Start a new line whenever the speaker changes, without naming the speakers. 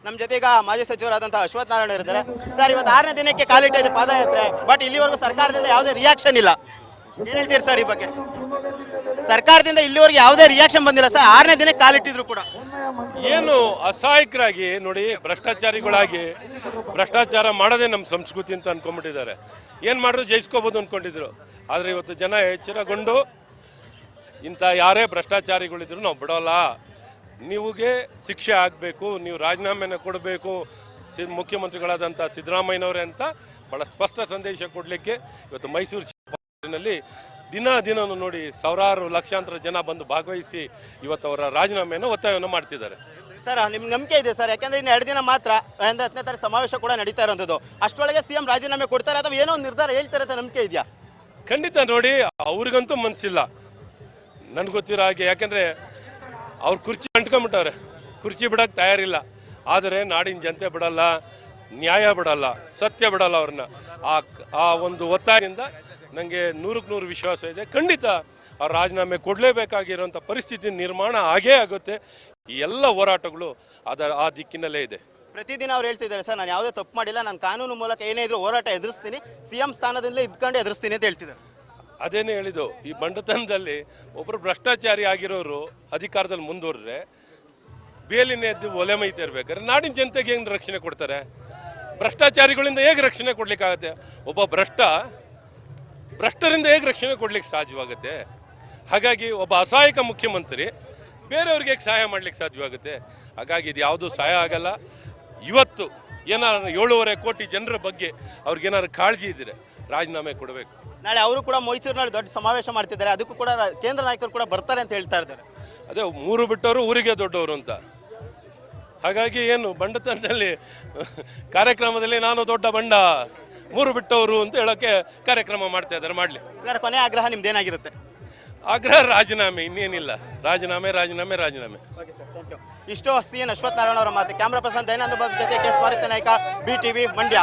ನಮ್ಮ ಜೊತೆ ಈಗ ಮಾಜಿ ಸಚಿವರಾದಂತಹ ಅಶ್ವಥ್ ನಾರಾಯಣ ಇದ್ದಾರೆ. ಸರ್, ಇವತ್ತು 6ನೇ ದಿನಕ್ಕೆ ಕಾಲಿಟ್ಟಿದೆ ಪಾದಯಾತ್ರೆ, ಬಟ್ ಇಲ್ಲಿವರೆಗೂ ಸರ್ಕಾರದಿಂದ ಯಾವುದೇ ರಿಯಾಕ್ಷನ್ ಇಲ್ಲ. ಏನ್ ಹೇಳ್ತೀರಿ ಸರ್ ಈ ಬಗ್ಗೆ? ಸರ್ಕಾರದಿಂದ ಇಲ್ಲಿವರೆಗೆ ಯಾವುದೇ ರಿಯಾಕ್ಷನ್ ಬಂದಿಲ್ಲ ಸರ್, 6ನೇ ದಿನಕ್ಕೆ ಕಾಲಿಟ್ಟಿದ್ರು ಕೂಡ.
ಏನು ಅಸಹಾಯಕರಾಗಿ ನೋಡಿ, ಭ್ರಷ್ಟಾಚಾರಿಗಳಾಗಿ ಭ್ರಷ್ಟಾಚಾರ ಮಾಡೋದೇ ನಮ್ಮ ಸಂಸ್ಕೃತಿ ಅಂತ ಅನ್ಕೊಂಡ್ಬಿಟ್ಟಿದ್ದಾರೆ. ಏನು ಮಾಡಿದ್ರು ಜಯಿಸ್ಕೋಬೋದು ಅಂದ್ಕೊಂಡಿದ್ರು. ಆದರೆ ಇವತ್ತು ಜನ ಎಚ್ಚರಗೊಂಡು ಇಂಥ ಯಾರೇ ಭ್ರಷ್ಟಾಚಾರಿಗಳಿದ್ರು ನಾವು ಬಿಡೋಲ್ಲ, ನೀವುಗೆ ಶಿಕ್ಷೆ ಆಗಬೇಕು, ನೀವು ರಾಜೀನಾಮೆನ ಕೊಡಬೇಕು ಮುಖ್ಯಮಂತ್ರಿಗಳಾದಂಥ ಸಿದ್ದರಾಮಯ್ಯನವರೇ ಅಂತ ಭಾಳ ಸ್ಪಷ್ಟ ಸಂದೇಶ ಕೊಡಲಿಕ್ಕೆ ಇವತ್ತು ಮೈಸೂರಿನಲ್ಲಿ ದಿನನೂ ನೋಡಿ ಸಾವಿರಾರು ಲಕ್ಷಾಂತರ ಜನ ಬಂದು ಭಾಗವಹಿಸಿ ಇವತ್ತು ಅವರ ರಾಜೀನಾಮೆಯನ್ನು ಒತ್ತಾಯವನ್ನು ಮಾಡ್ತಿದ್ದಾರೆ.
ಸರ್, ನಿಮ್ಗೆ ನಂಬಿಕೆ ಇದೆ ಸರ್? ಯಾಕಂದ್ರೆ ಇನ್ನು 2 ದಿನ ಮಾತ್ರ, ಅಂದ್ರೆ 10ನೇ ತಾರೀಕು ಸಮಾವೇಶ ಕೂಡ ನಡೀತಾ ಇರೋಂಥದ್ದು. ಅಷ್ಟರೊಳಗೆ ಸಿಎಂ ರಾಜೀನಾಮೆ ಕೊಡ್ತಾರೆ ಅಥವಾ ಏನೋ ಒಂದು ನಿರ್ಧಾರ ಹೇಳ್ತಾರೆ ಅಂತ ನಂಬಿಕೆ ಇದೆಯಾ?
ಖಂಡಿತ ನೋಡಿ, ಅವ್ರಿಗಂತೂ ಮನಸ್ಸಿಲ್ಲ ನನ್ಗೆ ಗೊತ್ತಿರೋ ಹಾಗೆ. ಯಾಕಂದರೆ ಅವ್ರು ಕುರ್ಚಿ ಅಂಟ್ಕೊಂಬಿಟ್ಟವ್ರೆ, ಕುರ್ಚಿ ಬಿಡೋಕ್ಕೆ ತಯಾರಿಲ್ಲ. ಆದರೆ ನಾಡಿನ ಜನತೆ ಬಿಡಲ್ಲ, ನ್ಯಾಯ ಬಿಡಲ್ಲ, ಸತ್ಯ ಬಿಡಲ್ಲ ಅವ್ರನ್ನ. ಆ ಒಂದು ಒತ್ತಾಯದಿಂದ ನನಗೆ 100ಕ್ಕೆ 100 ವಿಶ್ವಾಸ ಇದೆ. ಖಂಡಿತ ಅವ್ರು ರಾಜೀನಾಮೆ ಕೊಡಲೇಬೇಕಾಗಿರೋಂಥ ಪರಿಸ್ಥಿತಿ ನಿರ್ಮಾಣ ಆಗೇ ಆಗುತ್ತೆ. ಈ ಎಲ್ಲ ಹೋರಾಟಗಳು ಆ ದಿಕ್ಕಿನಲ್ಲೇ ಇದೆ.
ಪ್ರತಿದಿನ ಅವ್ರು ಹೇಳ್ತಿದ್ದಾರೆ ಸರ್, ನಾನು ಯಾವುದೇ ತಪ್ಪು ಮಾಡಿಲ್ಲ, ನಾನು ಕಾನೂನು ಮೂಲಕ ಏನೇ ಇದ್ರು ಹೋರಾಟ ಎದುರಿಸ್ತೀನಿ, ಸಿಎಂ ಸ್ಥಾನದಿಂದಲೇ ಇದ್ಕೊಂಡು ಎದುರಿಸ್ತೀನಿ ಅಂತ ಹೇಳ್ತಿದ್ದಾರೆ.
ಅದೇನೇ ಹೇಳಿದ್ದು, ಈ ಬಂಡತನದಲ್ಲಿ ಒಬ್ಬರು ಭ್ರಷ್ಟಾಚಾರಿ ಆಗಿರೋರು ಅಧಿಕಾರದಲ್ಲಿ ಮುಂದುವರೆದ್ರೆ ಬೇಲಿನೇ ಎದ್ದು ಒಲೆ ಮೈತಾ ಇರ್ಬೇಕಾದ್ರೆ ನಾಡಿನ ಜನತೆಗೆ ಹೆಂಗೆ ರಕ್ಷಣೆ ಕೊಡ್ತಾರೆ? ಭ್ರಷ್ಟಾಚಾರಿಗಳಿಂದ ಹೇಗೆ ರಕ್ಷಣೆ ಕೊಡ್ಲಿಕ್ಕಾಗತ್ತೆ? ಒಬ್ಬ ಭ್ರಷ್ಟರಿಂದ ಹೇಗೆ ರಕ್ಷಣೆ ಕೊಡ್ಲಿಕ್ಕೆ ಸಾಧ್ಯವಾಗುತ್ತೆ? ಹಾಗಾಗಿ ಒಬ್ಬ ಅಸಹಾಯಕ ಮುಖ್ಯಮಂತ್ರಿ ಬೇರೆಯವ್ರಿಗೆ ಹೇಗೆ ಸಹಾಯ ಮಾಡ್ಲಿಕ್ಕೆ ಸಾಧ್ಯವಾಗುತ್ತೆ? ಹಾಗಾಗಿ ಇದು ಯಾವುದೂ ಸಹಾಯ ಆಗಲ್ಲ. ಇವತ್ತು ಏನಾದ್ರು 7.5 ಕೋಟಿ ಜನರ ಬಗ್ಗೆ ಅವ್ರಿಗೇನಾದ್ರು ಕಾಳಜಿ ಇದ್ದರೆ ರಾಜೀನಾಮೆ ಕೊಡಬೇಕು.
ನಾಳೆ ಅವರು ಕೂಡ ಮೈಸೂರಿನಲ್ಲಿ ದೊಡ್ಡ ಸಮಾವೇಶ ಮಾಡ್ತಿದ್ದಾರೆ, ಅದಕ್ಕೂ ಕೂಡ ಕೇಂದ್ರ ನಾಯಕರು ಕೂಡ ಬರ್ತಾರೆ ಅಂತ ಹೇಳ್ತಾ ಇದ್ದಾರೆ.
ಅದೇ ಊರು ಬಿಟ್ಟವರು ಊರಿಗೆ ದೊಡ್ಡವರು ಅಂತ. ಹಾಗಾಗಿ ಏನು ಬಂಡತನದಲ್ಲಿ ಕಾರ್ಯಕ್ರಮದಲ್ಲಿ ನಾನು ದೊಡ್ಡ ಬಂಡ, ಊರು ಬಿಟ್ಟವರು ಅಂತ ಹೇಳೋಕ್ಕೆ ಕಾರ್ಯಕ್ರಮ ಮಾಡ್ತಾ ಇದ್ದಾರೆ. ಮಾಡಲಿ
ಸರ್, ಕೊನೆ ಆಗ್ರಹ ನಿಮ್ದೇನಾಗಿರುತ್ತೆ?
ಆಗ್ರಹ ರಾಜೀನಾಮೆ, ಇನ್ನೇನಿಲ್ಲ. ರಾಜೀನಾಮೆ.
ಇಷ್ಟು CN ಅಶ್ವಥ್ ನಾರಾಯಣ ಅವರ ಮಾತು. ಕ್ಯಾಮ್ರಾ ಪರ್ಸನ್ ದಯಾನಂದ ಬಾಬು ಜೊತೆ ಕೆ. ಸ್ಮಾರಕ ನಾಯಕ, BTV ಮಂಡ್ಯ.